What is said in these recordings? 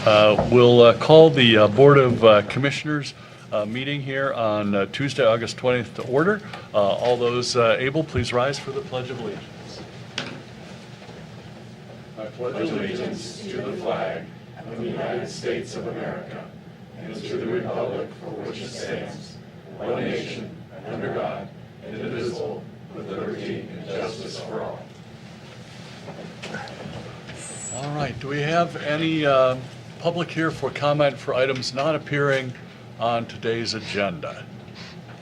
We'll call the Board of Commissioners meeting here on Tuesday, August 20th to order. All those able, please rise for the Pledge of Allegiance. I pledge allegiance to the flag of the United States of America and to the republic for which it stands, one nation, under God, indivisible, with liberty and justice for all. All right, do we have any public here for comment for items not appearing on today's agenda?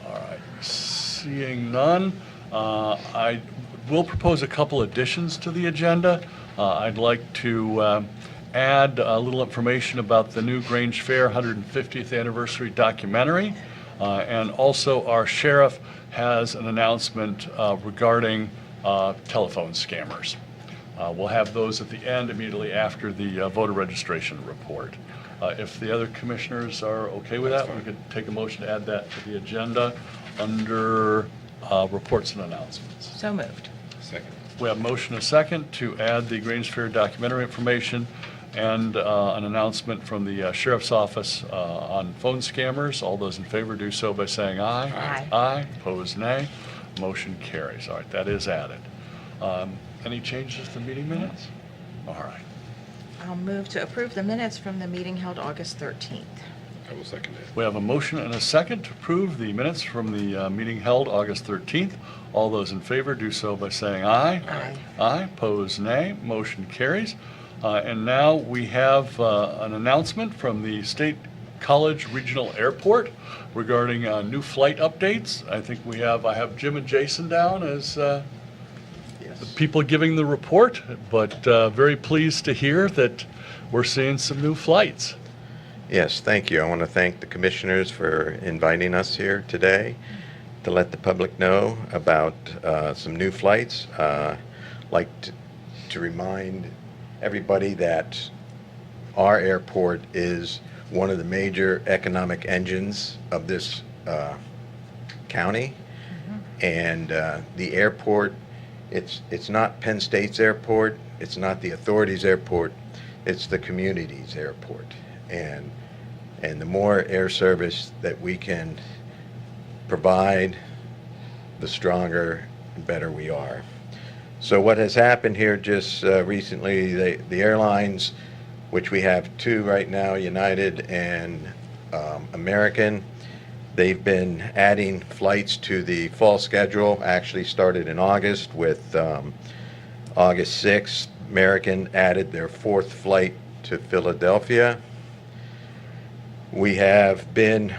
All right, seeing none, I will propose a couple additions to the agenda. I'd like to add a little information about the new Grange Fair 150th anniversary documentary, and also our sheriff has an announcement regarding telephone scammers. We'll have those at the end immediately after the voter registration report. If the other commissioners are okay with that, we could take a motion to add that to the agenda under reports and announcements. So moved. Second. We have motion and a second to add the Grange Fair documentary information and an announcement from the sheriff's office on phone scammers. All those in favor do so by saying aye. Aye. Aye. Opposed, nay. Motion carries. All right, that is added. Any changes to the meeting minutes? All right. I'll move to approve the minutes from the meeting held August 13th. I will second it. We have a motion and a second to approve the minutes from the meeting held August 13th. All those in favor do so by saying aye. Aye. Aye. Opposed, nay. Motion carries. And now we have an announcement from the State College Regional Airport regarding new flight updates. I have Jim and Jason down as the people giving the report, but very pleased to hear that we're seeing some new flights. Yes, thank you. I want to thank the commissioners for inviting us here today to let the public know about some new flights. Like to remind everybody that our airport is one of the major economic engines of this county. And the airport, it's not Penn State's airport, it's not the authority's airport, it's the community's airport. And the more air service that we can provide, the stronger and better we are. So what has happened here just recently, the airlines, which we have two right now, United and American, they've been adding flights to the fall schedule. Actually started in August with August 6th. American added their fourth flight to Philadelphia. We have been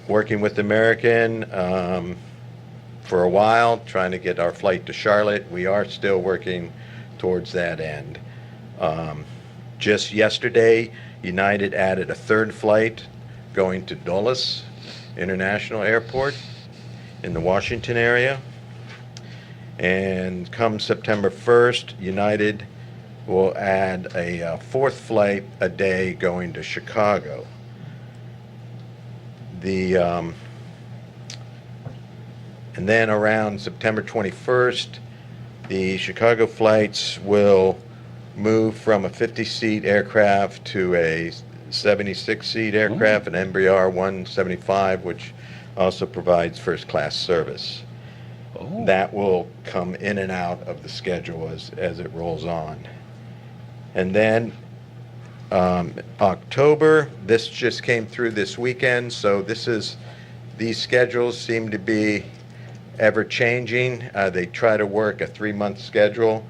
working with American for a while, trying to get our flight to Charlotte. We are still working towards that end. Just yesterday, United added a third flight going to Dulles International Airport in the Washington area. And come September 1st, United will add a fourth flight a day going to Chicago. And then around September 21st, the Chicago flights will move from a 50-seat aircraft to a 76-seat aircraft, an Embraer 175, which also provides first-class service. Oh. That will come in and out of the schedule as it rolls on. And then October, this just came through this weekend, so these schedules seem to be ever-changing. They try to work a 3-month schedule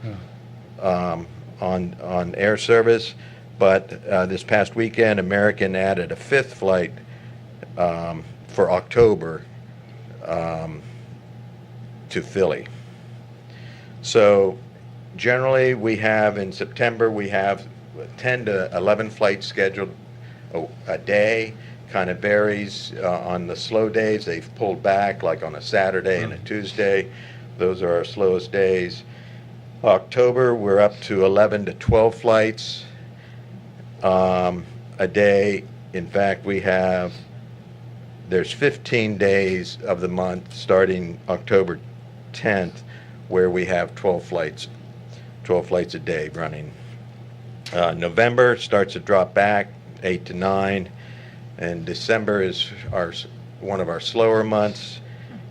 on air service, but this past weekend, American added a fifth flight for October to Philly. So generally, we have in September, we have 10 to 11 flights scheduled a day. Kind of varies on the slow days. They've pulled back, like on a Saturday and a Tuesday. Those are our slowest days. October, we're up to 11 to 12 flights a day. In fact, there's 15 days of the month starting October 10th where we have 12 flights a day running. November starts to drop back, 8 to 9, and December is one of our slower months,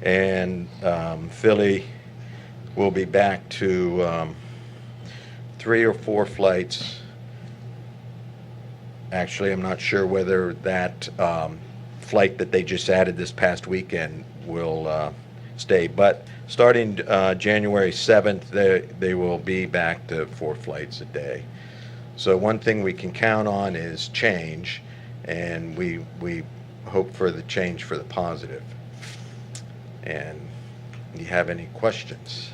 and Philly will be back to 3 or 4 flights. Actually, I'm not sure whether that flight that they just added this past weekend will stay, but starting January 7th, they will be back to 4 flights a day. So one thing we can count on is change, and we hope for the change for the positive. And do you have any questions?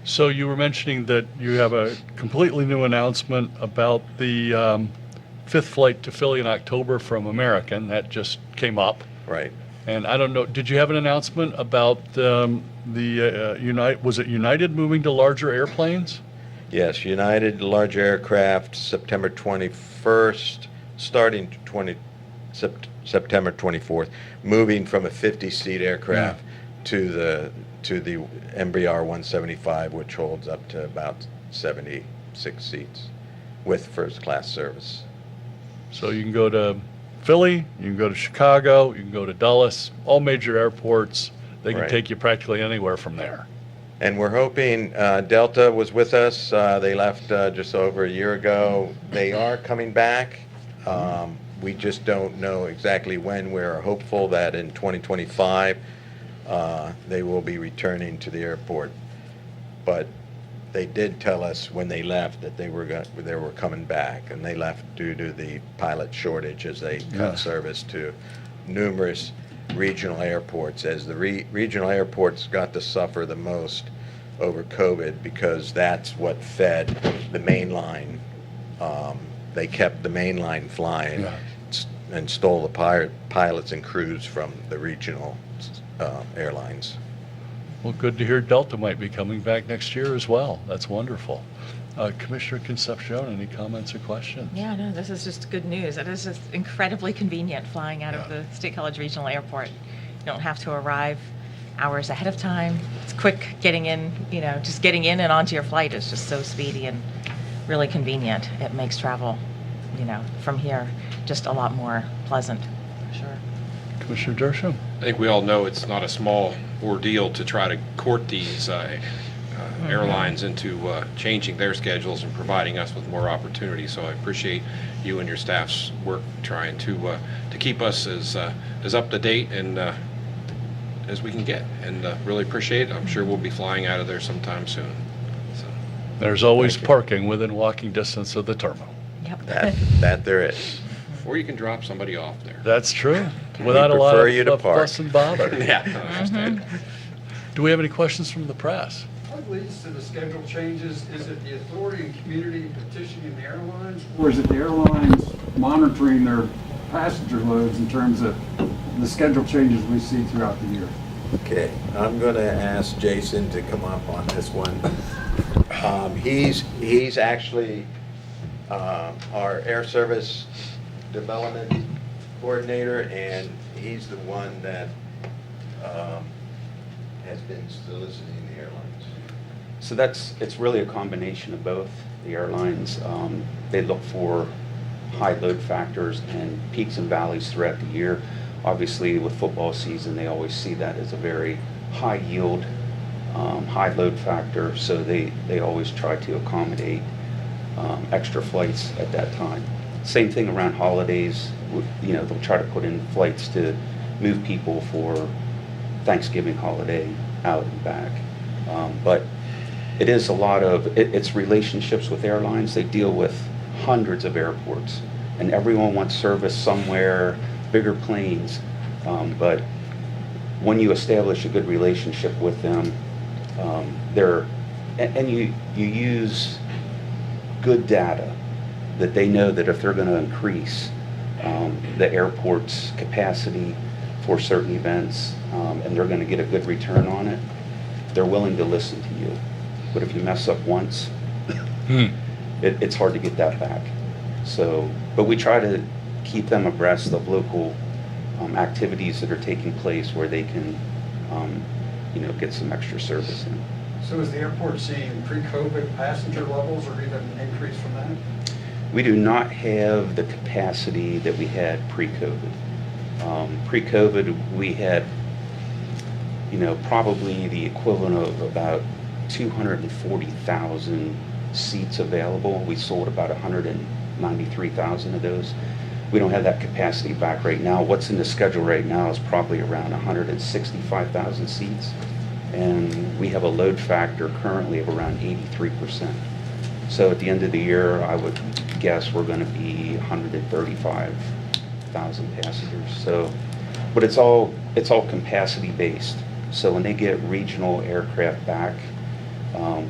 So you were mentioning that you have a completely new announcement about the 5th flight to Philly in October from American. That just came up. Right. And I don't know, did you have an announcement about was it United moving to larger airplanes? Yes, United large aircraft, September 21st, starting September 24th, moving from a 50-seat aircraft to the Embraer 175, which holds up to about 76 seats with first-class service. So you can go to Philly, you can go to Chicago, you can go to Dulles, all major airports. They can Right. take you practically anywhere from there. And we're hoping, Delta was with us. They left just over a year ago. They are coming back. We just don't know exactly when. We're hopeful that in 2025, they will be returning to the airport. But they did tell us when they left that they were coming back, and they left due to the pilot shortage as they cut service to numerous regional airports, as the regional airports got to suffer the most over COVID, because that's what fed the main line. They kept the main line flying and stole the pilots and crews from the regional airlines. Well, good to hear Delta might be coming back next year as well. That's wonderful. Commissioner Concepcion, any comments or questions? Yeah, no, this is just good news. It is just incredibly convenient flying out of Yeah. the State College Regional Airport. You don't have to arrive hours ahead of time. It's quick getting in, just getting in and onto your flight is just so speedy and really convenient. It makes travel, from here just a lot more pleasant, for sure. Commissioner Dershowitz? I think we all know it's not a small ordeal to try to court these airlines into changing their schedules and providing us with more opportunities. So I appreciate you and your staff's work trying to keep us as up to date and as we can get. And really appreciate it. I'm sure we'll be flying out of there sometime soon. So. There's always Thank you. parking within walking distance of the terminal. Yep. That there is. Or you can drop somebody off there. That's true. Without a lot prefer of you to park. fuss and bother. Yeah, I understand. Do we have any questions from the press? What leads to the schedule changes? Is it the authority and community petitioning the airlines? Or is it the airlines monitoring their passenger loads in terms of the schedule changes we see throughout the year? Okay, I'm going to ask Jason to come up on this one. He's actually our air service development coordinator, and he's the one that has been soliciting the airlines. So it's really a combination of both. The airlines, they look for high load factors and peaks and valleys throughout the year. Obviously, with football season, they always see that as a very high yield, high load factor, so they always try to accommodate extra flights at that time. Same thing around holidays, they'll try to put in flights to move people for Thanksgiving holiday out and back. But it is a lot of, it's relationships with airlines. They deal with hundreds of airports, and everyone wants service somewhere, bigger planes. But when you establish a good relationship with them, and you use good data that they know that if they're going to increase the airport's capacity for certain events, and they're going to get a good return on it, they're willing to listen to you. But if you mess up once, it's hard to get that back. So, but we try to keep them abreast of local activities that are taking place where they can, get some extra service in. So is the airport seeing pre-COVID passenger levels or even an increase from that? We do not have the capacity that we had pre-COVID. Pre-COVID, we had, probably the equivalent of about 240,000 seats available. We sold about 193,000 of those. We don't have that capacity back right now. What's in the schedule right now is probably around 165,000 seats. And we have a load factor currently of around 83%. So at the end of the year, I would guess we're going to be 135,000 passengers. So, but it's all capacity based. So when they get regional aircraft back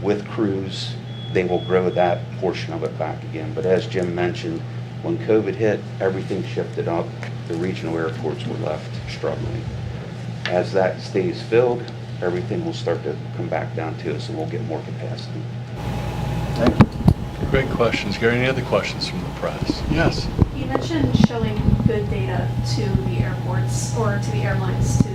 with crews, they will grow that portion of it back again. But as Jim mentioned, when COVID hit, everything shifted up. The regional airports were left struggling. As that stays filled, everything will start to come back down to us and we'll get more capacity. Thank you. Great questions. Gary, any other questions from the press? Yes. You mentioned showing good data to the airports or to the airlines to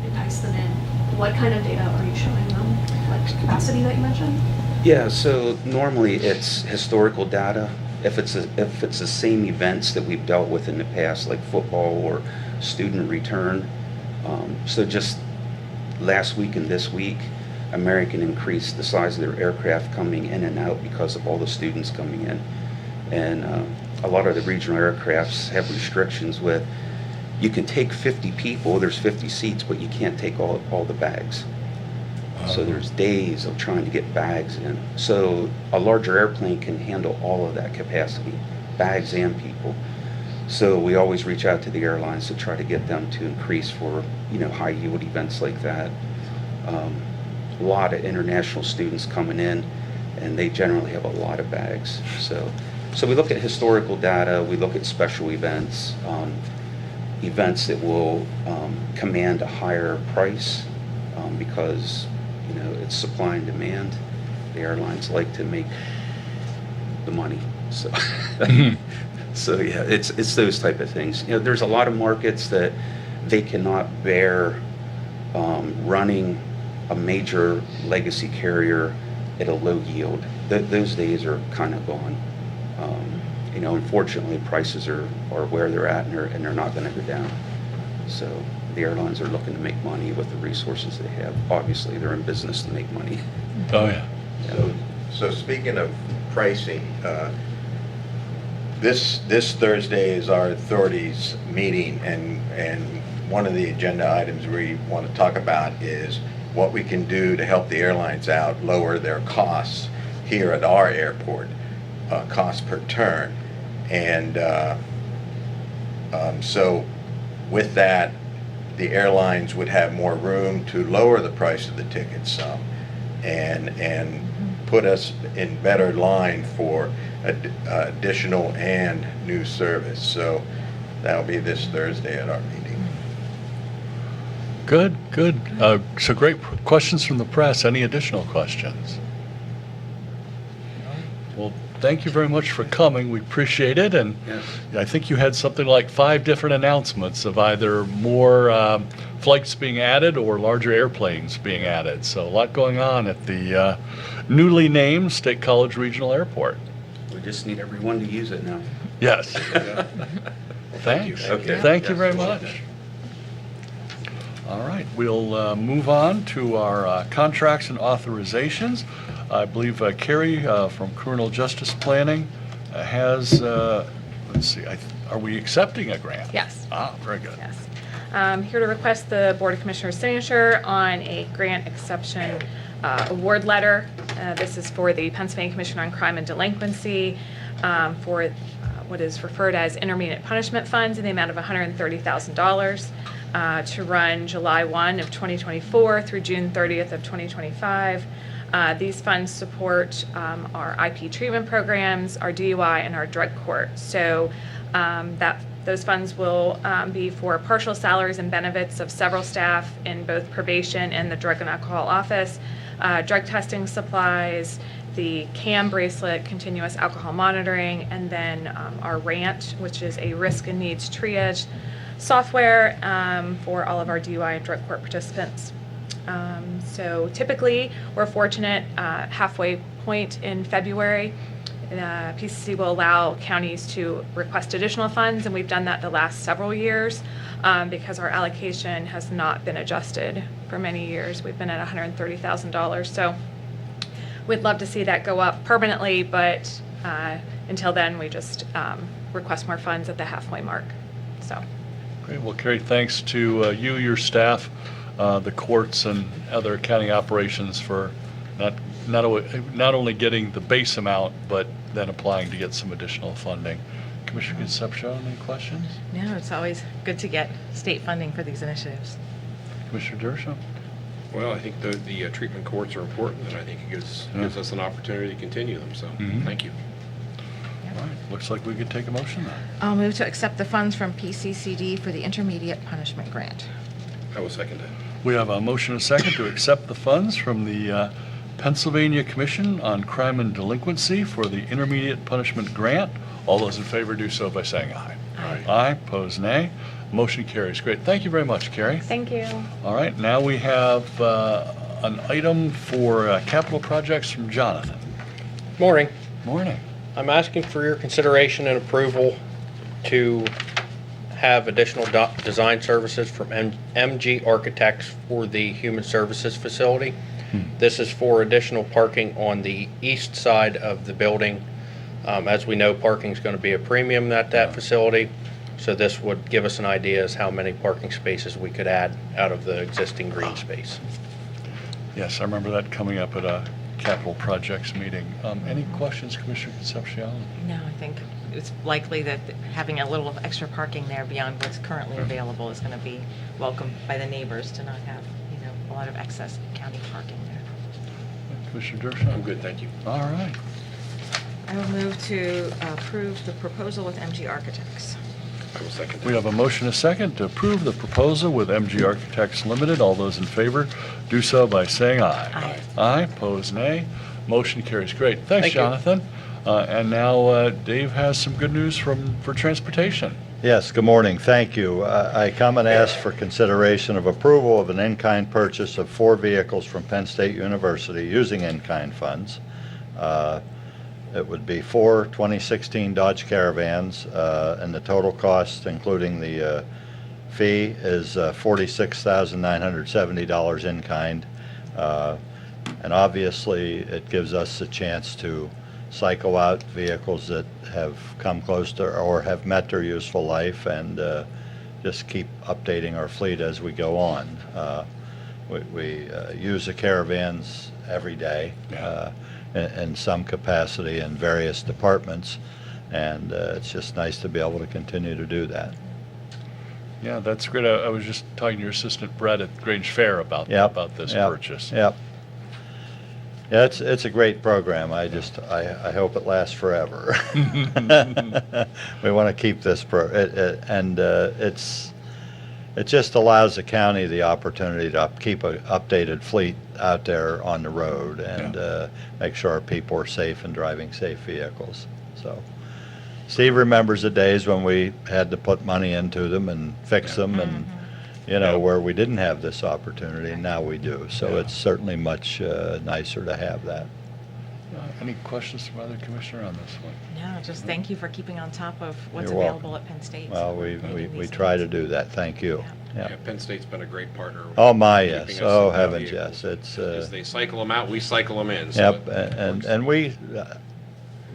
entice them in. What kind of data are you showing them? Like capacity that you mentioned? Yeah, so normally it's historical data. If it's the same events that we've dealt with in the past, like football or student return. So just last week and this week, American increased the size of their aircraft coming in and out because of all the students coming in. And a lot of the regional aircrafts have restrictions with, you can take 50 people, there's 50 seats, but you can't take all the bags. So there's days of trying to get bags in. So a larger airplane can handle all of that capacity, bags and people. So we always reach out to the airlines to try to get them to increase for, high yield events like that. A lot of international students coming in, and they generally have a lot of bags. So we look at historical data, we look at special events, events that will command a higher price because it's supply and demand. The airlines like to make the money. So, so yeah, it's those type of things. There's a lot of markets that they cannot bear running a major legacy carrier at a low yield. Those days are kind of gone. Unfortunately, prices are where they're at, and they're not going to go down. So the airlines are looking to make money with the resources they have. Obviously, they're in business to make money. Oh, yeah. So speaking of pricing, this Thursday is our authorities meeting, and one of the agenda items we want to talk about is what we can do to help the airlines out, lower their costs here at our airport, cost per turn. And so with that, the airlines would have more room to lower the price of the tickets some and put us in better line for additional and new service. So that'll be this Thursday at our meeting. Good. So great questions from the press. Any additional questions? Well, thank you very much for coming. We appreciate it. And Yes. I think you had something like 5 different announcements of either more flights being added or larger airplanes being added. So a lot going on at the newly named State College Regional Airport. We just need everyone to use it now. Yes. Thanks. Okay. Thank you very much. All right, we'll move on to our contracts and authorizations. I believe Carrie from Criminal Justice Planning has, let's see, are we accepting a grant? Yes. Very good. Yes. Here to request the Board of Commissioners' signature on a grant exception award letter. This is for the Pennsylvania Commission on Crime and Delinquency for what is referred as intermediate punishment funds in the amount of $130,000 to run July 1 of 2024 through June 30th of 2025. These funds support our IP treatment programs, our DUI, and our drug court. So those funds will be for partial salaries and benefits of several staff in both probation and the drug and alcohol office, drug testing supplies, the CAM bracelet, continuous alcohol monitoring, and then our RANT, which is a risk and needs triage software for all of our DUI and drug court participants. So typically, we're fortunate halfway point in February PCC will allow counties to request additional funds, and we've done that the last several years because our allocation has not been adjusted for many years. We've been at $130,000. So we'd love to see that go up permanently, but until then, we just request more funds at the halfway mark. So. Great. Well, Carrie, thanks to you, your staff, the courts, and other county operations for not only getting the base amount, but then applying to get some additional funding. Commissioner Concepcion, any questions? No, it's always good to get state funding for these initiatives. Commissioner Dershowitz? Well, I think the treatment courts are important, and I think it gives us an opportunity to continue them, so thank you. All right. Looks like we could take a motion then. I'll move to accept the funds from PCCD for the intermediate punishment grant. I will second that. We have a motion and a second to accept the funds from the Pennsylvania Commission on Crime and Delinquency for the Intermediate Punishment Grant. All those in favor do so by saying aye. Aye. Aye, opposed nay. Motion carries. Great. Thank you very much, Carrie. Thank you. All right, now we have an item for capital projects from Jonathan. Morning. Morning. I'm asking for your consideration and approval to have additional design services from MG Architects for the Human Services Facility. This is for additional parking on the east side of the building. As we know, parking is going to be a premium at that facility, so this would give us an idea as how many parking spaces we could add out of the existing green space. Yes, I remember that coming up at a capital projects meeting. Any questions, Commissioner Concepcion? No, I think it's likely that having a little extra parking there beyond what's currently available is going to be welcomed by the neighbors to not have, a lot of excess county parking there. Commissioner Dershowitz? I'm good, thank you. All right. I will move to approve the proposal with MG Architects. I will second that. We have a motion and a second to approve the proposal with MG Architects Limited. All those in favor do so by saying aye. Aye. Aye, pose nay. Motion carries. Great. Thanks, Thank you. Jonathan. And now Dave has some good news for transportation. Yes, good morning. Thank you. I come and ask for consideration of approval of an in-kind purchase of 4 vehicles from Penn State University using in-kind funds. It would be 4 2016 Dodge Caravans, and the total cost, including the fee, is $46,970 in kind. And obviously, it gives us a chance to cycle out vehicles that have come close to or have met their useful life, and just keep updating our fleet as we go on. We use the Caravans every day. In some capacity in various departments, and it's just nice to be able to continue to do that. Yeah, that's great. I was just talking to your assistant Brett at Grange Fair about this purchase. Yep. Yeah, it's a great program. I hope it lasts forever. We want to keep this it just allows the county the opportunity to keep an updated fleet out there on the road and make sure our people are safe and driving safe vehicles. So Steve remembers the days when we had to put money into them and fix them and, where we didn't have this opportunity, and now we do. So it's certainly much nicer to have that. Any questions from other commissioner on this one? No, just thank you for keeping on top of what's You're welcome. available at Penn State. Well, we try to do that. Thank you. Yeah, Penn State's been a great partner. Oh, my, keeping yes. us Oh, in the heavens, vehicles. yes. It's, As they cycle them out, we cycle them in. So yep, it works. and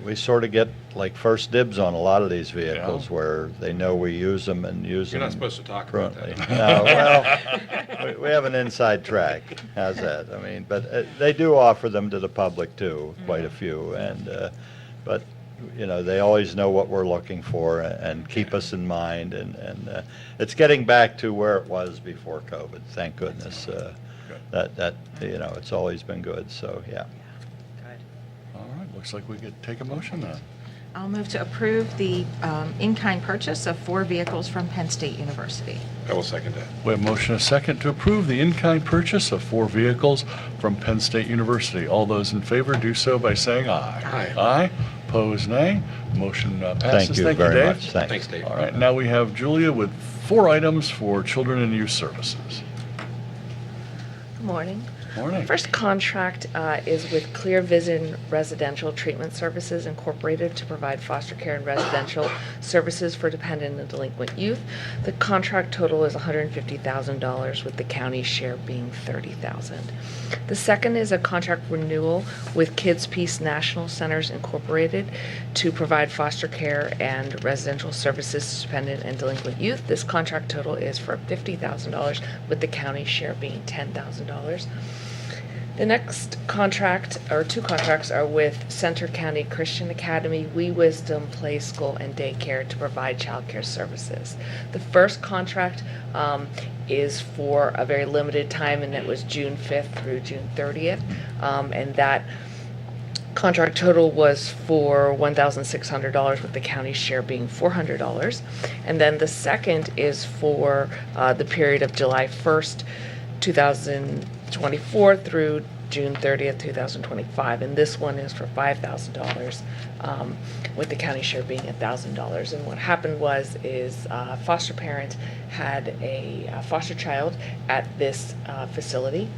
we sort of get like first dibs on a lot of these vehicles where they know we use them and use You're them. not supposed to talk about currently. that. No, well, we have an inside track. How's that? I mean, but they do offer them to the public too, quite a few, and but they always know what we're looking for and keep us in mind, and it's getting back to where it was before COVID. Thank goodness. That it's always been good. So yeah. Good. All right, looks like we could take a motion then. I'll move to approve the in-kind purchase of 4 vehicles from Penn State University. I will second that. We have a motion and a second to approve the in-kind purchase of 4 vehicles from Penn State University. All those in favor do so by saying aye. Aye. Aye, pose nay. Motion passes. Thank you very Dave. much. Thanks, Dave. All right, now we have Julia with 4 items for Children and Youth Services. Good morning. Morning. First contract is with Clear Vision Residential Treatment Services Incorporated to provide foster care and residential services for dependent and delinquent youth. The contract total is $150,000, with the county share being $30,000. The second is a contract renewal with Kids Peace National Centers Incorporated to provide foster care and residential services to dependent and delinquent youth. This contract total is for $50,000, with the county share being $10,000. The next contract, or two contracts, are with Center County Christian Academy, We Wisdom Play School, and Daycare to provide childcare services. The first contract is for a very limited time, and it was June 5th through June 30th. And that contract total was for $1,600, with the county share being $400. And then the second is for the period of July 1st, 2024 through June 30th, 2025. And this one is for $5,000, with the county share being $1,000. And what happened is a foster parent had a foster child at this facility.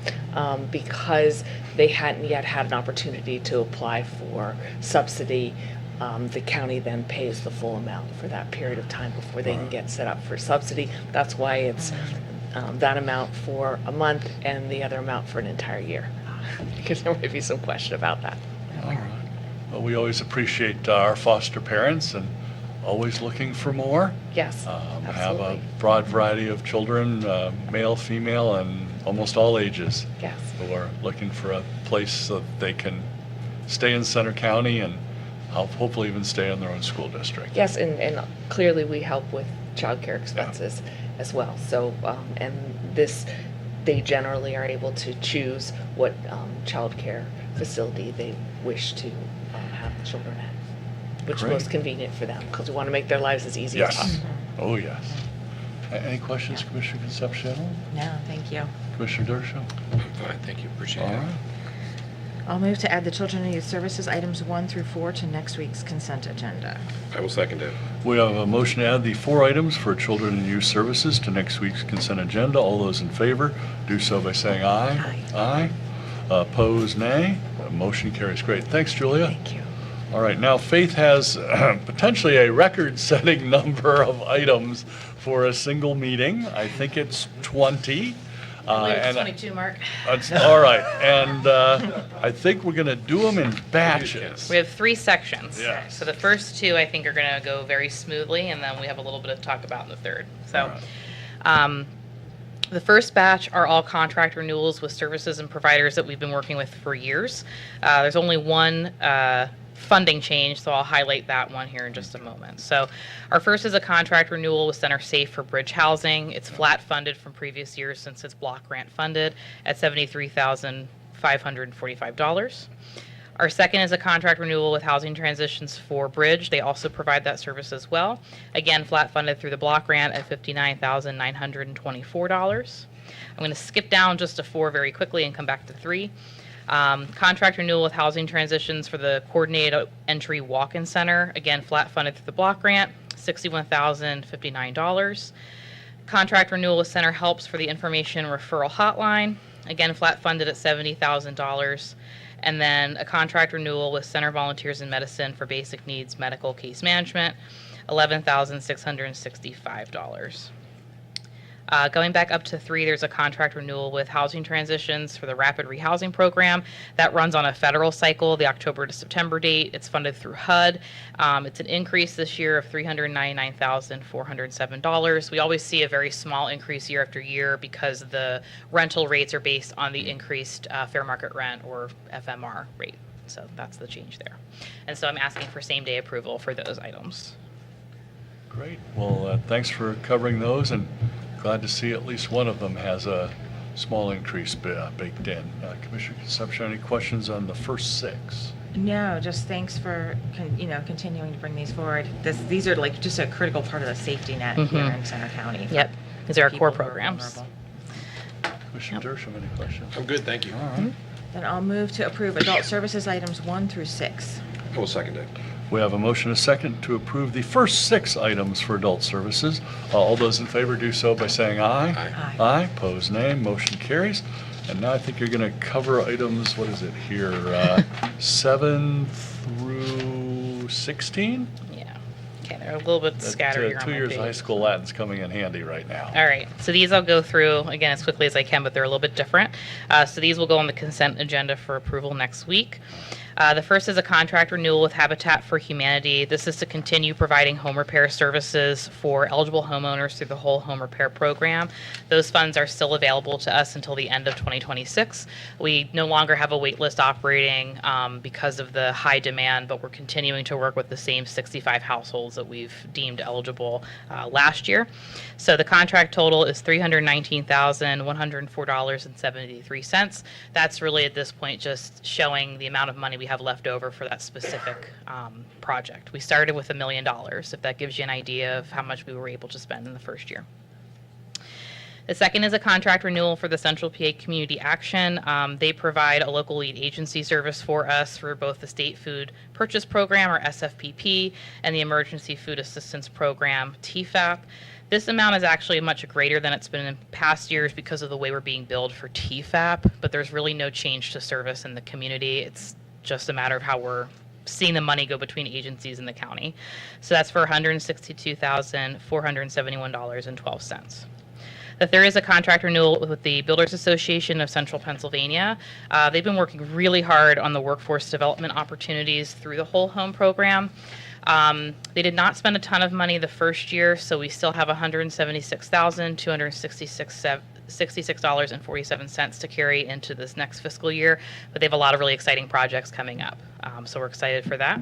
Because they hadn't yet had an opportunity to apply for subsidy, the county then pays the full amount for that period of time before they can get set up for subsidy. That's why it's that amount for a month and the other amount for an entire year. Because there might be some question about that. All right. Well, we always appreciate our foster parents and always looking for more. Yes, Have a absolutely. broad variety of children, male, female, and almost all ages, Yes. who are looking for a place so that they can stay in Center County and hopefully even stay in their own school district. Yes, and clearly we help with childcare expenses as well. So, and this, they generally are able to choose what childcare facility they wish to have the children at, which is Great. most convenient for them, because we want to make their lives as easy as Yes. possible. Oh, yes. Any questions, Commissioner Concepcion? No, thank you. Commissioner Dershowitz? I'm fine, thank you, appreciate All it. right. I'll move to add the Children and Youth Services items 1 through 4 to next week's consent agenda. I will second it. We have a motion to add the 4 items for Children and Youth Services to next week's consent agenda. All those in favor, do so by saying aye. Aye. Opposed, nay. Motion carries. Great. Thanks, Julia. Thank you. All right, now Faith has potentially a record-setting number of items for a single meeting. I think it's 20. And 22, Mark. all right, and I think we're going to do them in batches. We have 3 sections. Yes. So the first 2, I think, are going to go very smoothly, and then we have a little bit to talk about in the third. So, the first batch are all contract renewals with services and providers that we've been working with for years. There's only one funding change, so I'll highlight that one here in just a moment. So our first is a contract renewal with Center Safe for bridge housing. It's flat funded from previous years since it's block grant funded at $73,545. Our second is a contract renewal with Housing Transitions for Bridge. They also provide that service as well. Again, flat funded through the block grant at $59,924. I'm going to skip down just to 4 very quickly and come back to 3. Contract renewal with Housing Transitions for the Coordinated Entry Walk-In Center. Again, flat funded through the block grant, $61,059. Contract renewal with Center Helps for the Information Referral Hotline. Again, flat funded at $70,000. And then a contract renewal with Center Volunteers in Medicine for Basic Needs Medical Case Management, $11,665. Going back up to 3, there's a contract renewal with Housing Transitions for the Rapid Rehousing Program. That runs on a federal cycle, the October to September date. It's funded through HUD. It's an increase this year of $399,407. We always see a very small increase year after year because the rental rates are based on the increased fair market rent, or FMR rate. So that's the change there. And so I'm asking for same-day approval for those items. Great. Well, thanks for covering those, and glad to see at least one of them has a small increase baked in. Commissioner Concepcion, any questions on the first 6? No, just thanks for continuing to bring these forward. These are like just a critical part of the safety net here in Center County. Yep, these are our core people who are programs. vulnerable. Commissioner Dershowitz, any questions? I'm good, thank you. All right. Then I'll move to approve adult services items 1 through 6. I will second it. We have a motion and a second to approve the first 6 items for adult services. All those in favor do so by saying aye. Aye. Aye. Aye. Pose nay. Motion carries. And now I think you're going to cover items, what is it here, 7 through 16? Yeah. Okay, they're a little bit scattered here on 2 my years page. of high school Latin's coming in handy right now. All right, so these I'll go through, again, as quickly as I can, but they're a little bit different. So these will go on the consent agenda for approval next week. The first is a contract renewal with Habitat for Humanity. This is to continue providing home repair services for eligible homeowners through the whole home repair program. Those funds are still available to us until the end of 2026. We no longer have a wait list operating because of the high demand, but we're continuing to work with the same 65 households that we've deemed eligible last year. So the contract total is $319,104.73. That's really at this point just showing the amount of money we have left over for that specific project. We started with $1 million, if that gives you an idea of how much we were able to spend in the first year. The second is a contract renewal for the Central PA Community Action. They provide a local lead agency service for us for both the State Food Purchase Program, or SFPP, and the Emergency Food Assistance Program, TFAP. This amount is actually much greater than it's been in past years because of the way we're being billed for TFAP, but there's really no change to service in the community. It's just a matter of how we're seeing the money go between agencies in the county. So that's for $162,471.12. That there is a contract renewal with the Builders Association of Central Pennsylvania. They've been working really hard on the workforce development opportunities through the whole home program. They did not spend a ton of money the first year, so we still have $176,266.47 to carry into this next fiscal year, but they have a lot of really exciting projects coming up, so we're excited for that.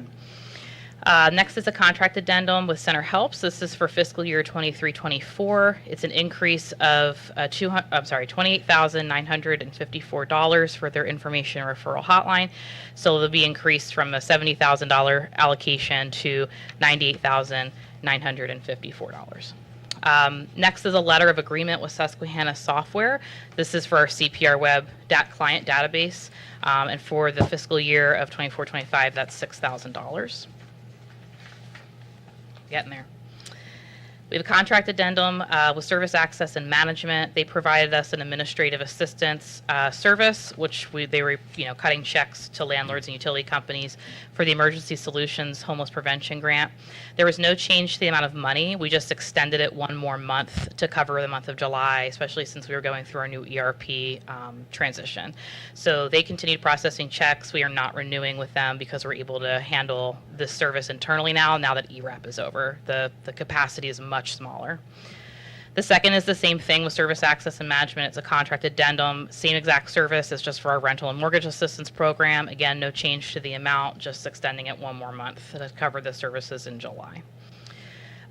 Next is a contract addendum with Center Helps. This is for fiscal year 23-24. It's an increase of $28,954 for their information referral hotline. So they'll be increased from a $70,000 allocation to $98,954. Next is a letter of agreement with Susquehanna Software. This is for our CPR Web client database, and for the fiscal year of 24-25, that's $6,000. Getting there. We have a contract addendum with Service Access and Management. They provided us an administrative assistance service, which they were cutting checks to landlords and utility companies for the Emergency Solutions Homeless Prevention Grant. There was no change to the amount of money. We just extended it one more month to cover the month of July, especially since we were going through our new ERP transition. So they continued processing checks. We are not renewing with them because we're able to handle this service internally now that ERAP is over. The capacity is much smaller. The second is the same thing with Service Access and Management. It's a contract addendum, same exact service as just for our rental and mortgage assistance program. Again, no change to the amount, just extending it one more month to cover the services in July.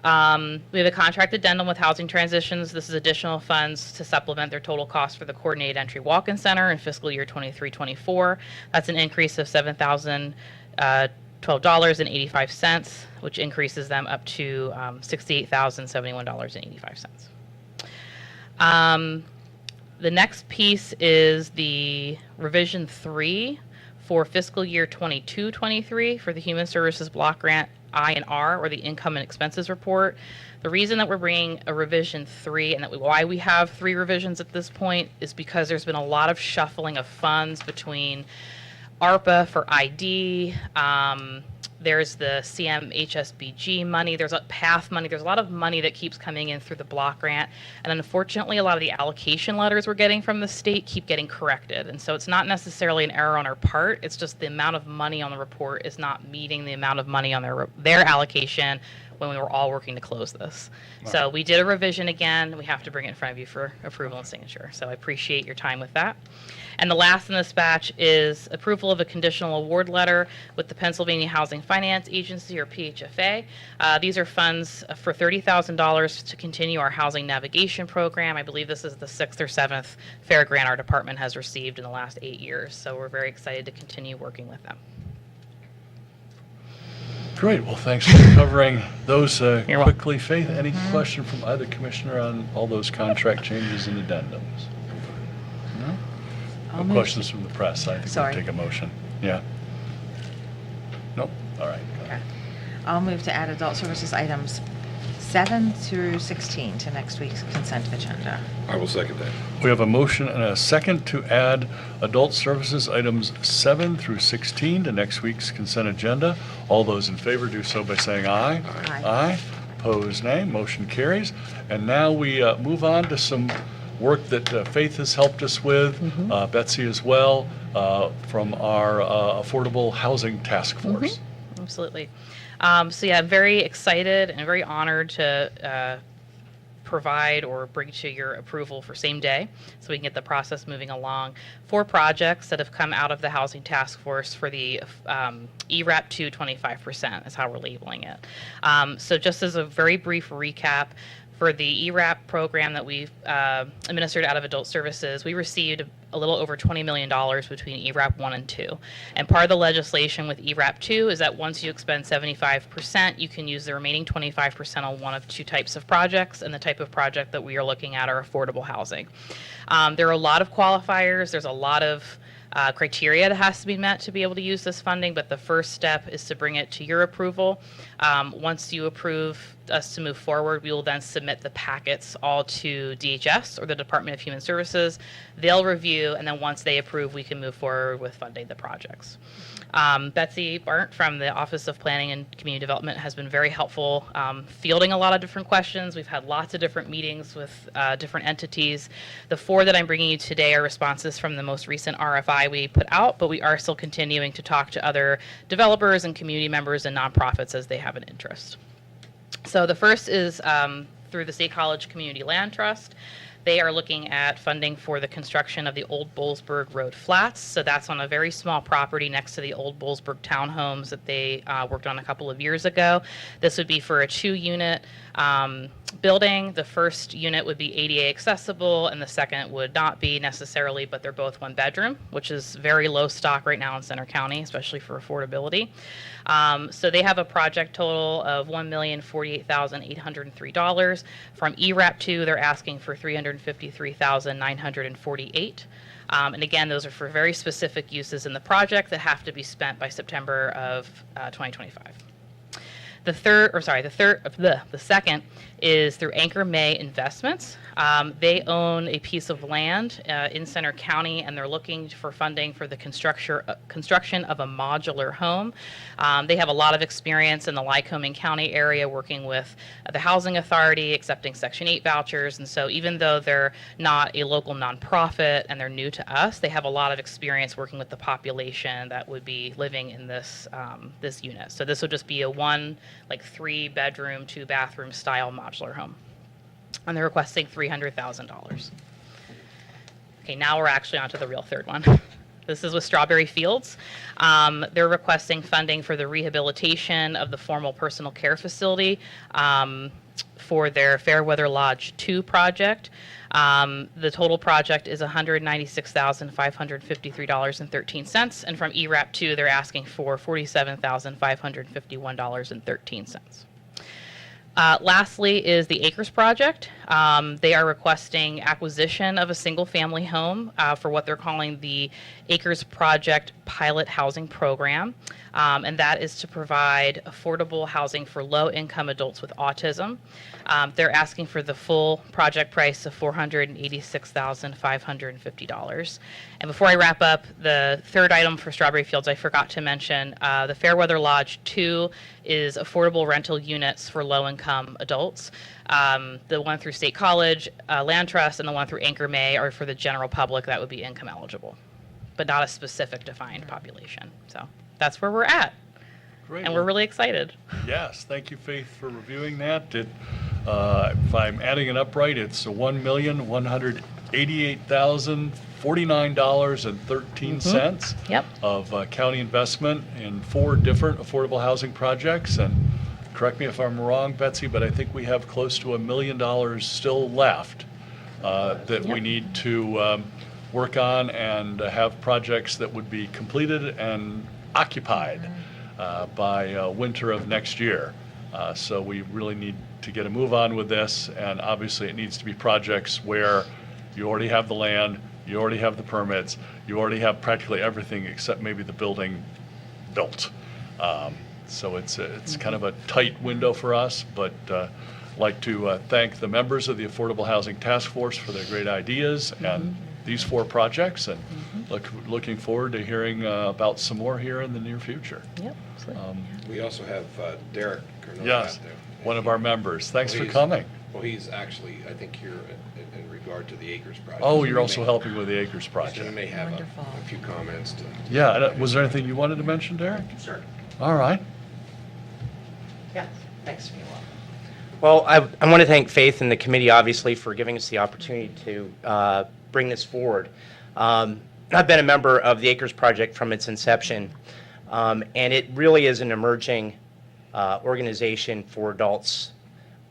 We have a contract addendum with Housing Transitions. This is additional funds to supplement their total cost for the Coordinated Entry Walk-in Center in fiscal year 23-24. That's an increase of $7,012.85, which increases them up to $68,071.85. The next piece is the revision 3 for fiscal year 22-23 for the Human Services Block Grant I&R, or the Income and Expenses Report. The reason that we're bringing a revision 3 and why we have 3 revisions at this point is because there's been a lot of shuffling of funds between ARPA for ID, there's the CMHSBG money, there's a PATH money, there's a lot of money that keeps coming in through the block grant, and unfortunately a lot of the allocation letters we're getting from the state keep getting corrected, and so it's not necessarily an error on our part, it's just the amount of money on the report is not meeting the amount of money on their allocation when we were all working to close this. Wow. So we did a revision again, we have to bring it in front of you for approval and signature, so I appreciate your time with that. And the last in this batch is approval of a conditional award letter with the Pennsylvania Housing Finance Agency, or PHFA. These are funds for $30,000 to continue our housing navigation program. I believe this is the 6th or 7th fair grant our department has received in the last 8 years. So we're very excited to continue working with them. Great. Well, thanks for covering those quickly. Faith, any question from either commissioner on all those contract changes and addendums? No? No questions from the press. I think we'll take a motion. Yeah. Nope. All right. Okay. I'll move to add adult services items 7 through 16 to next week's consent agenda. I will second that. We have a motion and a second to add adult services items 7 through 16 to next week's consent agenda. All those in favor do so by saying aye. Aye. Aye. Opposed, nay. Motion carries. And now we move on to some work that Faith has helped us with, Betsy as well, from our Affordable Housing Task Force. Absolutely. So yeah, I'm very excited and very honored to provide or bring to your approval for same day so we can get the process moving along. 4 projects that have come out of the Housing Task Force for the ERAP 2 25% is how we're labeling it. So just as a very brief recap, for the ERAP program that we've administered out of Adult Services, we received a little over $20 million between ERAP 1 and 2. And part of the legislation with ERAP 2 is that once you expend 75%, you can use the remaining 25% on one of 2 types of projects, and the type of project that we are looking at are affordable housing. There are a lot of qualifiers. There's a lot of criteria that has to be met to be able to use this funding, but the first step is to bring it to your approval. Once you approve us to move forward, we will then submit the packets all to DHS or the Department of Human Services. They'll review, and then once they approve, we can move forward with funding the projects. Betsy Barnt from the Office of Planning and Community Development has been very helpful fielding a lot of different questions. We've had lots of different meetings with different entities. The 4 that I'm bringing you today are responses from the most recent RFI we put out, but we are still continuing to talk to other developers and community members and nonprofits as they have an interest. So the first is through the State College Community Land Trust. They are looking at funding for the construction of the Old Bollesburg Road Flats. So that's on a very small property next to the Old Bollesburg townhomes that they worked on a couple of years ago. This would be for a 2-unit building. The first unit would be ADA accessible, and the second would not be necessarily, but they're both 1 bedroom, which is very low stock right now in Center County, especially for affordability. So they have a project total of $1,048,803. From ERAP 2, they're asking for $353,948. And again, those are for very specific uses in the project that have to be spent by September of 2025. The second is through Anchor May Investments. They own a piece of land in Center County, and they're looking for funding for the construction of a modular home. They have a lot of experience in the Lycoming County area working with the Housing Authority, accepting Section 8 vouchers, and so even though they're not a local nonprofit and they're new to us, they have a lot of experience working with the population that would be living in this this unit. So this would just be a 3-bedroom, 2-bathroom style modular home. And they're requesting $300,000. Okay, now we're actually on to the real third one. This is with Strawberry Fields. They're requesting funding for the rehabilitation of the formal personal care facility for their Fairweather Lodge 2 project. The total project is $196,553.13, and from ERAP 2, they're asking for $47,551.13. Lastly is the Acres Project. They are requesting acquisition of a single-family home for what they're calling the Acres Project Pilot Housing Program, and that is to provide affordable housing for low-income adults with autism. They're asking for the full project price of $486,550. And before I wrap up, the third item for Strawberry Fields I forgot to mention, the Fairweather Lodge 2 is affordable rental units for low-income adults. The one through State College Land Trust and the one through Anchor May are for the general public that would be income eligible, but not a specific defined population. So that's where we're at. Great. And we're really excited. Yes, thank you, Faith, for reviewing that. If I'm adding it up right, it's $1,188,049.13 Yep. of county investment in 4 different affordable housing projects. And correct me if I'm wrong, Betsy, but I think we have close to $1 million still left that we need to work on and have projects that would be completed and occupied by winter of next year. So we really need to get a move on with this, and obviously it needs to be projects where you already have the land, you already have the permits, you already have practically everything except maybe the building built. So it's kind of a tight window for us, but like to thank the members of the Affordable Housing Task Force for their great ideas and these 4 projects, and looking forward to hearing about some more here in the near future. Yep. We also have Derek Cornell Yes, out there. one of our members. Thanks for He's- coming. Well, he's actually, I think, here in regard to the Acres project. Oh, So you're he also may- helping with the Acres So he project. may have Wonderful. a few comments to. Yeah, and, was there anything you wanted to mention, Derek? Sure. All right. Yeah, thanks. Well, I want to thank Faith and the committee, obviously, for giving us the opportunity to bring this forward. I've been a member of the Acres Project from its inception, and it really is an emerging organization for adults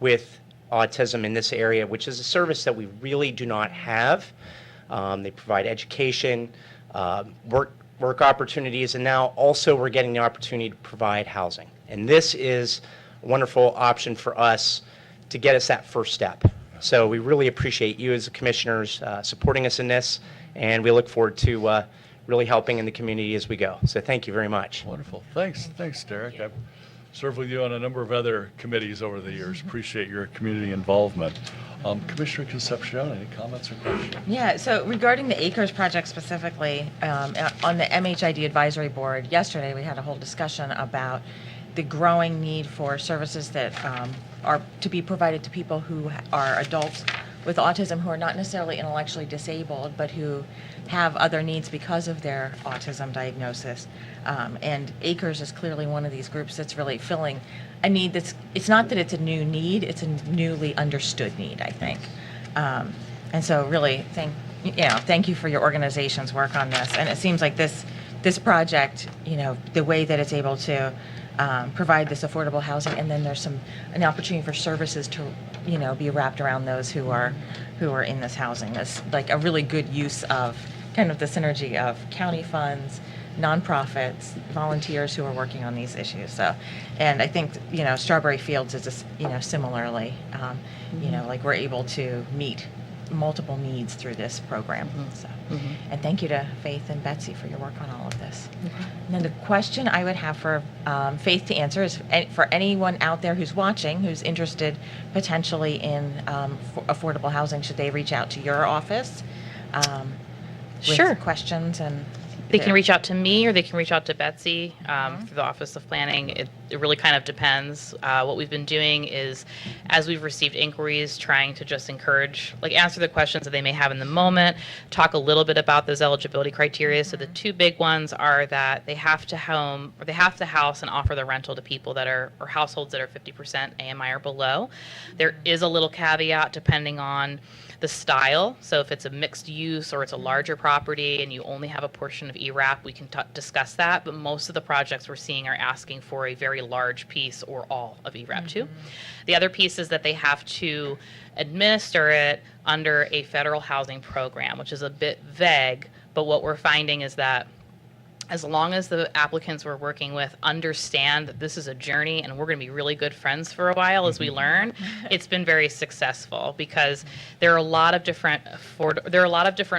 with autism in this area, which is a service that we really do not have. They provide education, work opportunities, and now also we're getting the opportunity to provide housing. And this is a wonderful option for us to get us that first step. So we really appreciate you as the commissioners supporting us in this, and we look forward to really helping in the community as we go. So thank you very much. Wonderful. Thanks, Derek. I've served with you on a number of other committees over the years. Appreciate your community involvement. Commissioner Concepcion, any comments or questions? Yeah, so regarding the Acres project specifically, on the MHID Advisory Board, yesterday we had a whole discussion about the growing need for services that are to be provided to people who are adults with autism who are not necessarily intellectually disabled, but who have other needs because of their autism diagnosis. And Acres is clearly one of these groups that's really filling a need that's, it's not that it's a new need, it's a newly understood need, I think. And so really thank you for your organization's work on this. And it seems like this project, the way that it's able to provide this affordable housing, and then there's an opportunity for services to, be wrapped around those who are in this housing. It's like a really good use of kind of the synergy of county funds, nonprofits, volunteers who are working on these issues. So, and I think, Strawberry Fields is just, similarly, like we're able to meet multiple needs through this program. So, and thank you to Faith and Betsy for your work on all of this. And then the question I would have for Faith to answer is for anyone out there who's watching, who's interested potentially in affordable housing, should they reach out to your office with Sure. questions? And They can reach out to me, or they can reach out to Betsy through the Office of Planning. It really kind of depends. What we've been doing is, as we've received inquiries, trying to just encourage, answer the questions that they may have in the moment, talk a little bit about those eligibility criteria. So the 2 big ones are that they have to house and offer the rental to people that are, or households that are 50% AMI or below. There is a little caveat depending on the style. So if it's a mixed use or it's a larger property and you only have a portion of ERAP, we can discuss that. But most of the projects we're seeing are asking for a very large piece or all of ERAP 2. The other piece is that they have to administer it under a federal housing program, which is a bit vague. But what we're finding is that as long as the applicants we're working with understand that this is a journey and we're going to be really good friends for a while as we learn, it's been very successful, because there are a lot of different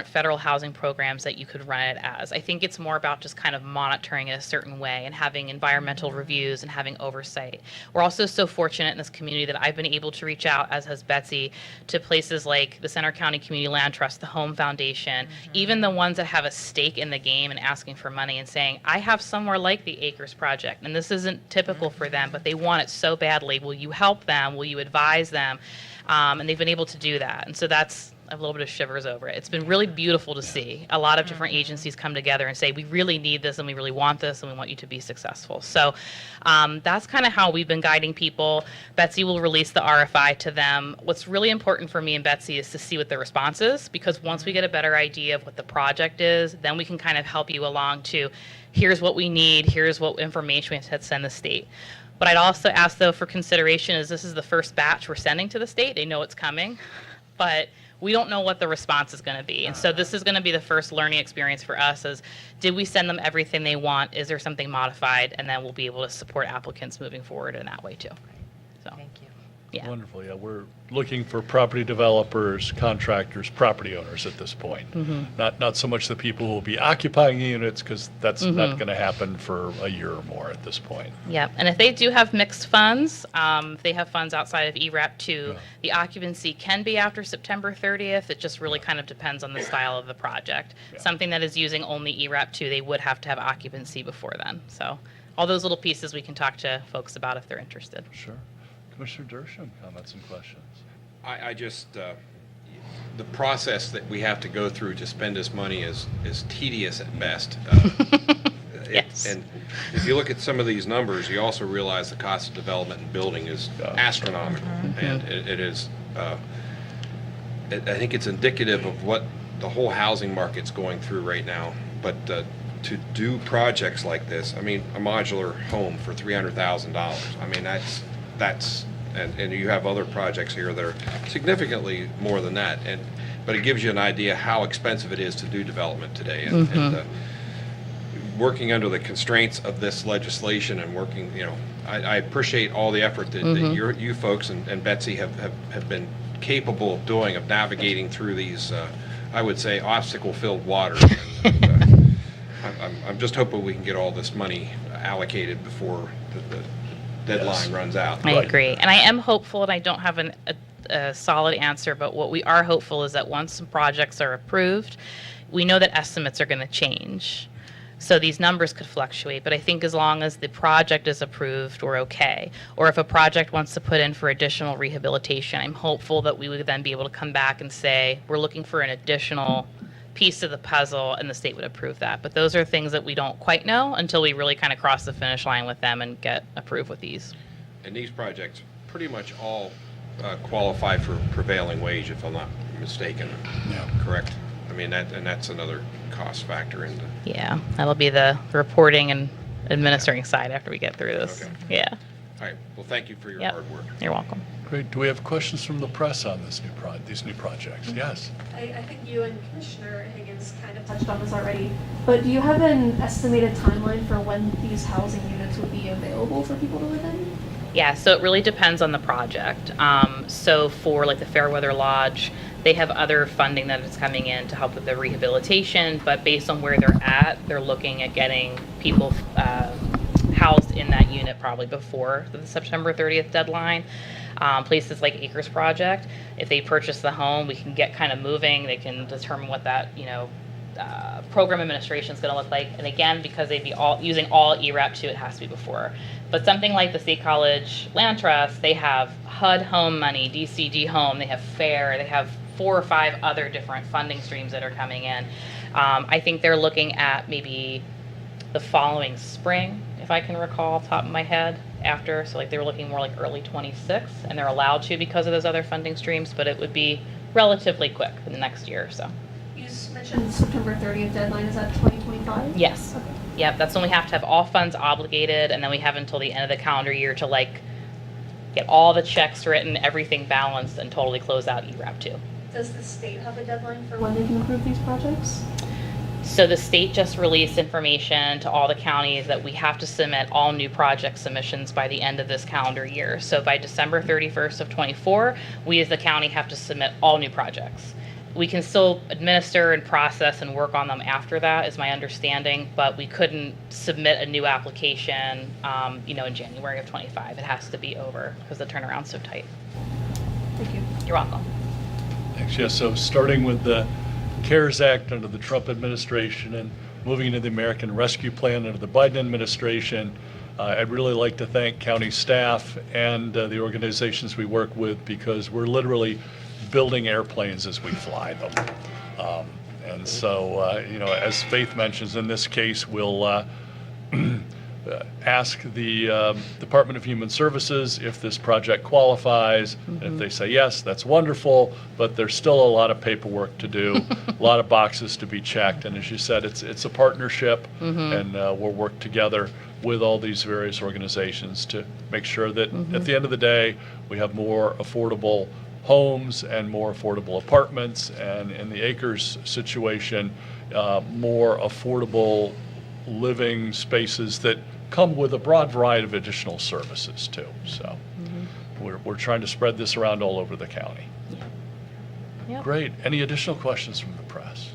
federal housing programs that you could run it as. I think it's more about just kind of monitoring it a certain way and having environmental reviews and having oversight. We're also so fortunate in this community that I've been able to reach out, as has Betsy, to places like the Center County Community Land Trust, the Home Foundation, even the ones that have a stake in the game and asking for money and saying, I have somewhere like the Acres Project, and this isn't typical for them, but they want it so badly. Will you help them? Will you advise them? And they've been able to do that. And so that's a little bit of shivers over it. It's been really beautiful to see a lot of different agencies come together and say, we really need this and we really want this and we want you to be successful. So that's kind of how we've been guiding people. Betsy will release the RFI to them. What's really important for me and Betsy is to see what the response is, because once we get a better idea of what the project is, then we can kind of help you along to, here's what we need, here's what information we have to send the state. But I'd also ask, though, for consideration, is this is the first batch we're sending to the state. They know it's coming, but we don't know what the response is going to be. And so this is going to be the first learning experience for us, is did we send them everything they want? Is there something modified? And then we'll be able to support applicants moving forward in that way too. So. Thank you. Yeah. Wonderful, yeah, we're looking for property developers, contractors, property owners at this point. Not so much the people who will be occupying the units, because that's not going to happen for a year or more at this point. Yep, and if they do have mixed funds, if they have funds outside of ERAP 2, the occupancy can be after September 30th. It just really kind of depends on the style of the project. Something that is using only ERAP 2, they would have to have occupancy before then. So all those little pieces we can talk to folks about if they're interested. Sure. Commissioner Dershowitz, comments and questions? I just, the process that we have to go through to spend this money is tedious at best. Yes. And if you look at some of these numbers, you also realize the cost of development and building is astronomical. And it is, I think it's indicative of what the whole housing market's going through right now. But to do projects like this, I mean, a modular home for $300,000, I mean, that's and you have other projects here that are significantly more than that. But it gives you an idea how expensive it is to do development today. And working under the constraints of this legislation and working, I appreciate all the effort that you folks and Betsy have been capable of doing, of navigating through these, I would say, obstacle-filled waters. I'm just hoping we can get all this money allocated before the deadline runs out. I agree. And I am hopeful, and I don't have a solid answer, but what we are hopeful is that once some projects are approved, we know that estimates are going to change. So these numbers could fluctuate, but I think as long as the project is approved, we're okay. Or if a project wants to put in for additional rehabilitation, I'm hopeful that we would then be able to come back and say, we're looking for an additional piece of the puzzle, and the state would approve that. But those are things that we don't quite know until we really kind of cross the finish line with them and get approved with these. And these projects pretty much all qualify for prevailing wage, if I'm not mistaken. Correct? I mean, that's another cost factor in the... Yeah, that'll be the reporting and administering side after we get through this. Okay. Yeah. All right. Well, thank you for your Yep. hard work. You're welcome. Great. Do we have questions from the press on these new projects? Yes. I think you and Commissioner Higgins kind of touched on this already, but do you have an estimated timeline for when these housing units would be available for people to live in? Yeah, so it really depends on the project. So for like the Fairweather Lodge, they have other funding that is coming in to help with the rehabilitation, but based on where they're at, they're looking at getting people housed in that unit probably before the September 30th deadline. Places like Acres Project, if they purchase the home, we can get kind of moving. They can determine what that, program administration is going to look like. And again, because they'd be using all ERAP 2, it has to be before. But something like the State College Land Trust, they have HUD home money, DCG home, they have FAIR, they have 4 or 5 other different funding streams that are coming in. I think they're looking at maybe the following spring, if I can recall top of my head, after. So like they were looking more like early 26, and they're allowed to because of those other funding streams, but it would be relatively quick in the next year or so. You just mentioned September 30th deadline. Is that 2025? Yes. Okay. Yep, that's when we have to have all funds obligated, and then we have until the end of the calendar year to get all the checks written, everything balanced, and totally close out ERAP 2. Does the state have a deadline for when they can approve these projects? So the state just released information to all the counties that we have to submit all new project submissions by the end of this calendar year. So by December 31st of 24, we as the county have to submit all new projects. We can still administer and process and work on them after that, is my understanding, but we couldn't submit a new application, in January of 25. It has to be over because the turnaround's so tight. Thank you. You're welcome. Thanks. Yeah, so starting with the CARES Act under the Trump administration and moving into the American Rescue Plan under the Biden administration, I'd really like to thank county staff and the organizations we work with, because we're literally building airplanes as we fly them. And so, as Faith mentions, in this case, we'll ask the Department of Human Services if this project qualifies. And if they say yes, that's wonderful, but there's still a lot of paperwork to do, a lot of boxes to be checked. And as you said, it's a partnership, and we'll work together with all these various organizations to make sure that at the end of the day, we have more affordable homes and more affordable apartments, and in the Acres situation, more affordable living spaces that come with a broad variety of additional services too. So We're trying to spread this around all over the county. Yep. Great. Any additional questions from the press?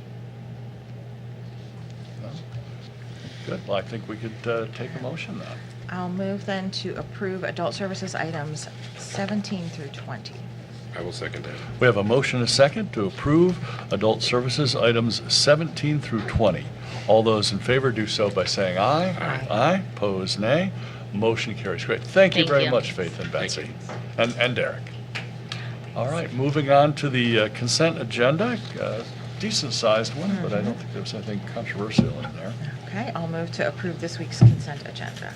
No? Good. Well, I think we could take a motion then. I'll move then to approve adult services items 17 through 20. I will second that. We have a motion and a second to approve adult services items 17 through 20. All those in favor do so by saying aye. Aye. Aye. Pose nay. Motion carries. Great. Thank you Thank very you. much, Faith and Thank Betsy. And Derek. All right, moving on to the consent agenda. Decent-sized one, but I don't think there was anything controversial in there. Okay, I'll move to approve this week's consent agenda.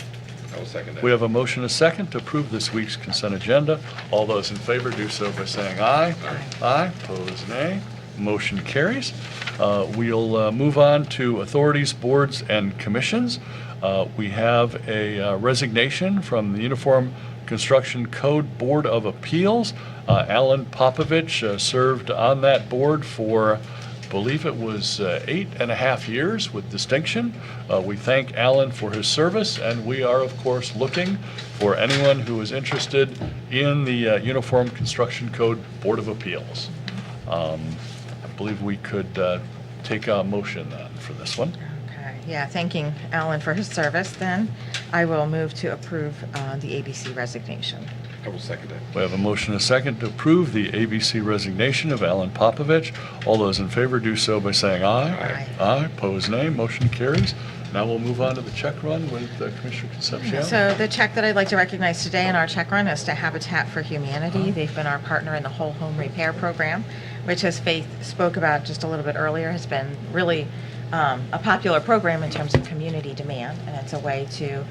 I will second that. We have a motion and a second to approve this week's consent agenda. All those in favor do so by saying aye. Aye. Pose nay. Motion carries. We'll move on to authorities, boards, and commissions. We have a resignation from the Uniform Construction Code Board of Appeals. Alan Popovich served on that board for, I believe it was 8.5 years with distinction. We thank Alan for his service, and we are, of course, looking for anyone who is interested in the Uniform Construction Code Board of Appeals. I believe we could take a motion then for this one. Okay, yeah, thanking Alan for his service then. I will move to approve the ABC resignation. I will second that. We have a motion and a second to approve the ABC resignation of Alan Popovich. All those in favor do so by saying aye. Aye. Aye. Pose nay. Motion carries. Now we'll move on to the check run with Commissioner Concepcion. So the check that I'd like to recognize today in our check run is to Habitat for Humanity. They've been our partner in the Whole Home Repair Program, which, as Faith spoke about just a little bit earlier, has been really a popular program in terms of community demand, and it's a way to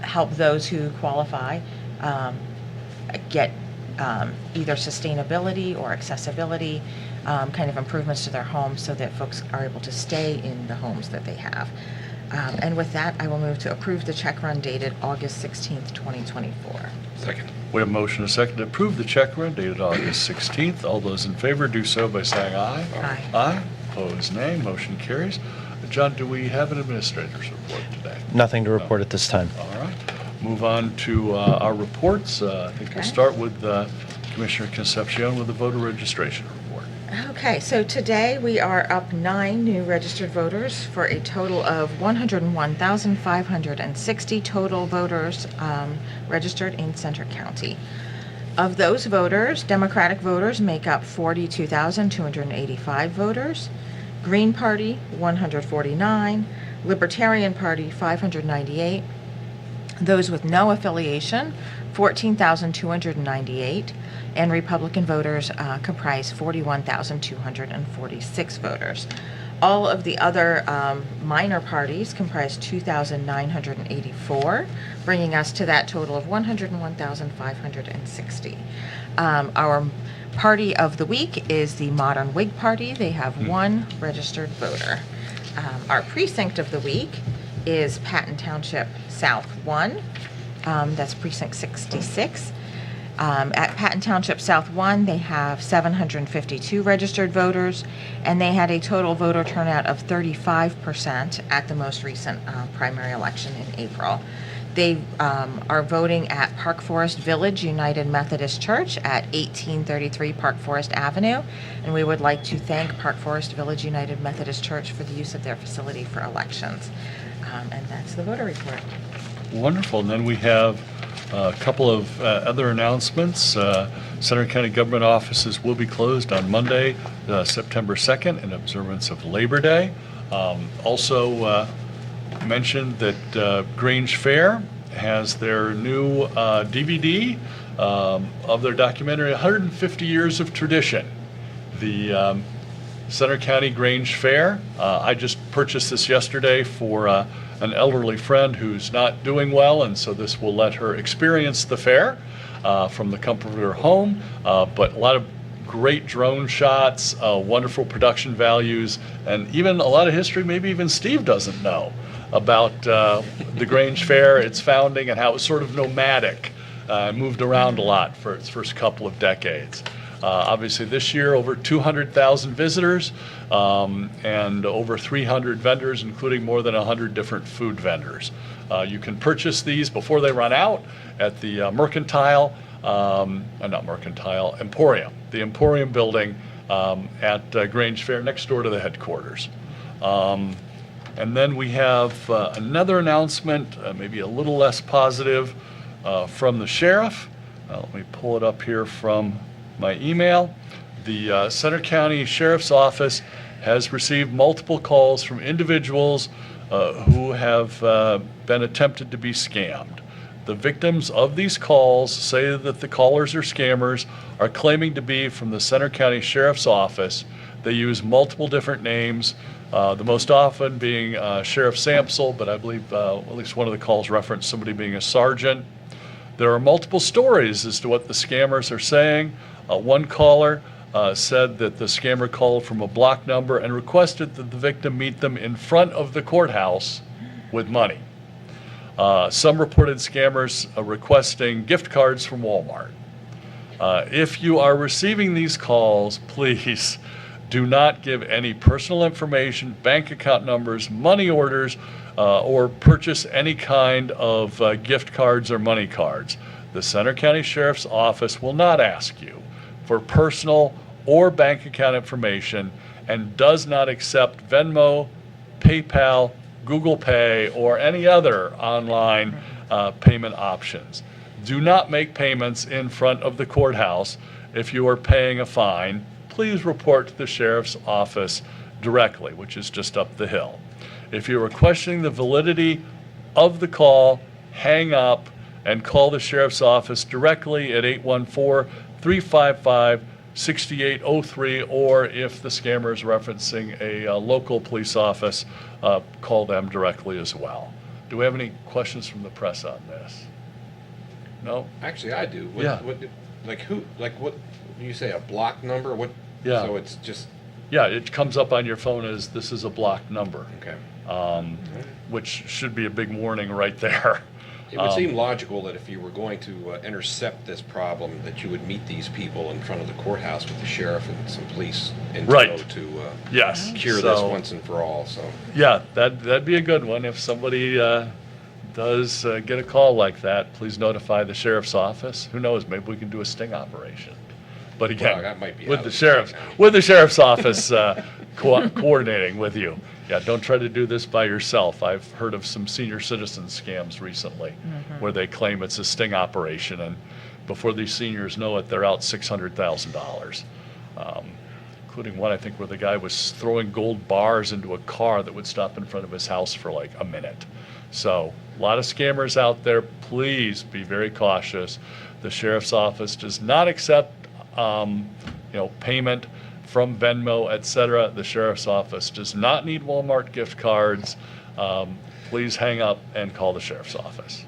help those who qualify get either sustainability or accessibility kind of improvements to their homes so that folks are able to stay in the homes that they have. And with that, I will move to approve the check run dated August 16th, 2024. Second. We have a motion and a second to approve the check run dated August 16th. All those in favor do so by saying aye. Aye. Aye. Opposed, nay. Motion carries. John, do we have an administrator's report today? Nothing to report at this time. All right. Move on to our reports. I think we'll Okay. start with Commissioner Concepcion with the voter registration report. Okay, so today we are up 9 new registered voters for a total of 101,560 total voters registered in Centre County. Of those voters, Democratic voters make up 42,285 voters, Green Party 149, Libertarian Party 598, those with no affiliation 14,298, and Republican voters comprise 41,246 voters. All of the other minor parties comprise 2,984, bringing us to that total of 101,560. Our party of the week is the Modern Whig Party. They have one registered voter. Our precinct of the week is Patton Township South 1. That's precinct 66. At Patton Township South 1, they have 752 registered voters, and they had a total voter turnout of 35% at the most recent primary election in April. They are voting at Park Forest Village United Methodist Church at 1833 Park Forest Avenue, and we would like to thank Park Forest Village United Methodist Church for the use of their facility for elections. And that's the voter report. Wonderful. And then we have a couple of other announcements. Centre County government offices will be closed on Monday, September 2nd, in observance of Labor Day. Also mentioned that Grange Fair has their new DVD of their documentary, 150 Years of Tradition. The Centre County Grange Fair. I just purchased this yesterday for an elderly friend who's not doing well, and so this will let her experience the fair from the comfort of her home, but a lot of great drone shots, wonderful production values, and even a lot of history maybe even Steve doesn't know about the Grange Fair, its founding, and how it was sort of nomadic, moved around a lot for its first couple of decades. Obviously this year over 200,000 visitors and over 300 vendors, including more than 100 different food vendors. You can purchase these before they run out at the Mercantile not Mercantile, Emporium, the Emporium building at Grange Fair, next door to the headquarters. And then we have another announcement, maybe a little less positive, from the sheriff. Let me pull it up here from my email. The Center County Sheriff's Office has received multiple calls from individuals who have been attempted to be scammed. The victims of these calls say that the callers or scammers are claiming to be from the Center County Sheriff's Office. They use multiple different names, the most often being Sheriff Sampsell, but I believe at least one of the calls referenced somebody being a sergeant. There are multiple stories as to what the scammers are saying. One caller said that the scammer called from a block number and requested that the victim meet them in front of the courthouse with money. Some reported scammers requesting gift cards from Walmart. If you are receiving these calls, please do not give any personal information, bank account numbers, money orders, or purchase any kind of gift cards or money cards. The Center County Sheriff's Office will not ask you for personal or bank account information and does not accept Venmo, PayPal, Google Pay, or any other online payment options. Do not make payments in front of the courthouse. If you are paying a fine, please report to the Sheriff's Office directly, which is just up the hill. If you are questioning the validity of the call, hang up and call the Sheriff's Office directly at 814-355-6803, or if the scammer is referencing a local police office, call them directly as well. Do we have any questions from the press on this? No? Actually, I do. Yeah. What, you say a block number? What? Yeah. So it's just, Yeah, it comes up on your phone as this is a blocked number, okay. which should be a big warning right there. It would seem logical that if you were going to intercept this problem, that you would meet these people in front of the courthouse with the sheriff and some police in tow Right. to Yes. cure this So- once and for all, so. Yeah, that'd be a good one. If somebody does get a call like that, please notify the sheriff's office. Who knows, maybe we can do a sting operation. But again, Well, that might be with out the of sheriff's, sight now. with the sheriff's office coordinating with you. Yeah, don't try to do this by yourself. I've heard of some senior citizen scams recently where they claim it's a sting operation, and before these seniors know it, they're out $600,000. Including one, I think, where the guy was throwing gold bars into a car that would stop in front of his house for like a minute. So, a lot of scammers out there. Please be very cautious. The sheriff's office does not accept, payment from Venmo, etc. The sheriff's office does not need Walmart gift cards. Please hang up and call the sheriff's office.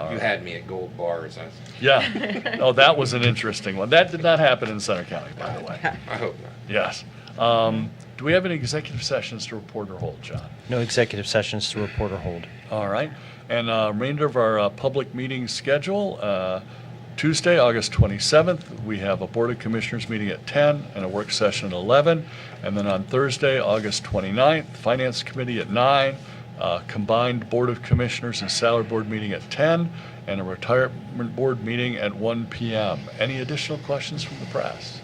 You had me at gold bars. Yeah. Oh, that was an interesting one. That did not happen in Center County, by the way. I hope not. Yes. Do we have any executive sessions to report or hold, John? No executive sessions to report or hold. All right. And remainder of our public meeting schedule, Tuesday, August 27th, we have a Board of Commissioners meeting at 10 and a work session at 11. And then on Thursday, August 29th, Finance Committee at 9, combined Board of Commissioners and Salary Board meeting at 10, and a Retirement Board meeting at 1 p.m. Any additional questions from the press?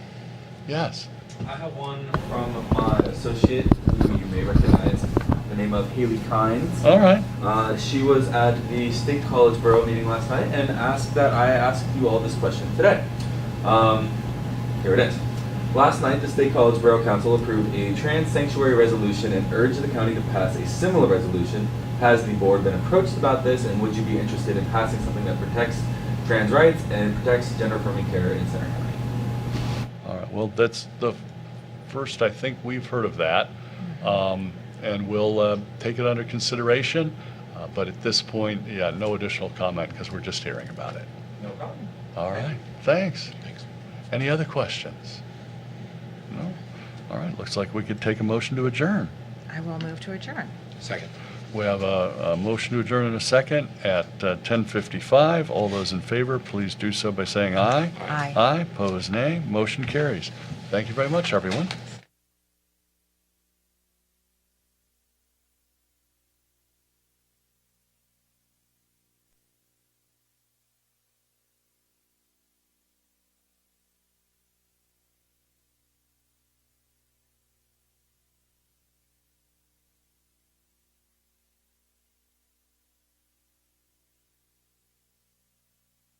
Yes. I have one from my associate, who you may recognize, the name of Haley Kynes. All right. She was at the State College Borough meeting last night and asked that I ask you all this question today. Here it is. Last night, the State College Borough Council approved a trans sanctuary resolution and urged the county to pass a similar resolution. Has the board been approached about this, and would you be interested in passing something that protects trans rights and protects gender-affirming care in Center County? All right, well, that's the first I think we've heard of that, and we'll take it under consideration, but at this point, yeah, no additional comment because we're just hearing about it. No problem. All right, thanks. Any other questions? No? All right, looks like we could take a motion to adjourn. I will move to adjourn. Second. We have a motion to adjourn in a second at 10:55. All those in favor, please do so by saying aye. Aye. Aye, pose nay. Motion carries. Thank you very much, everyone.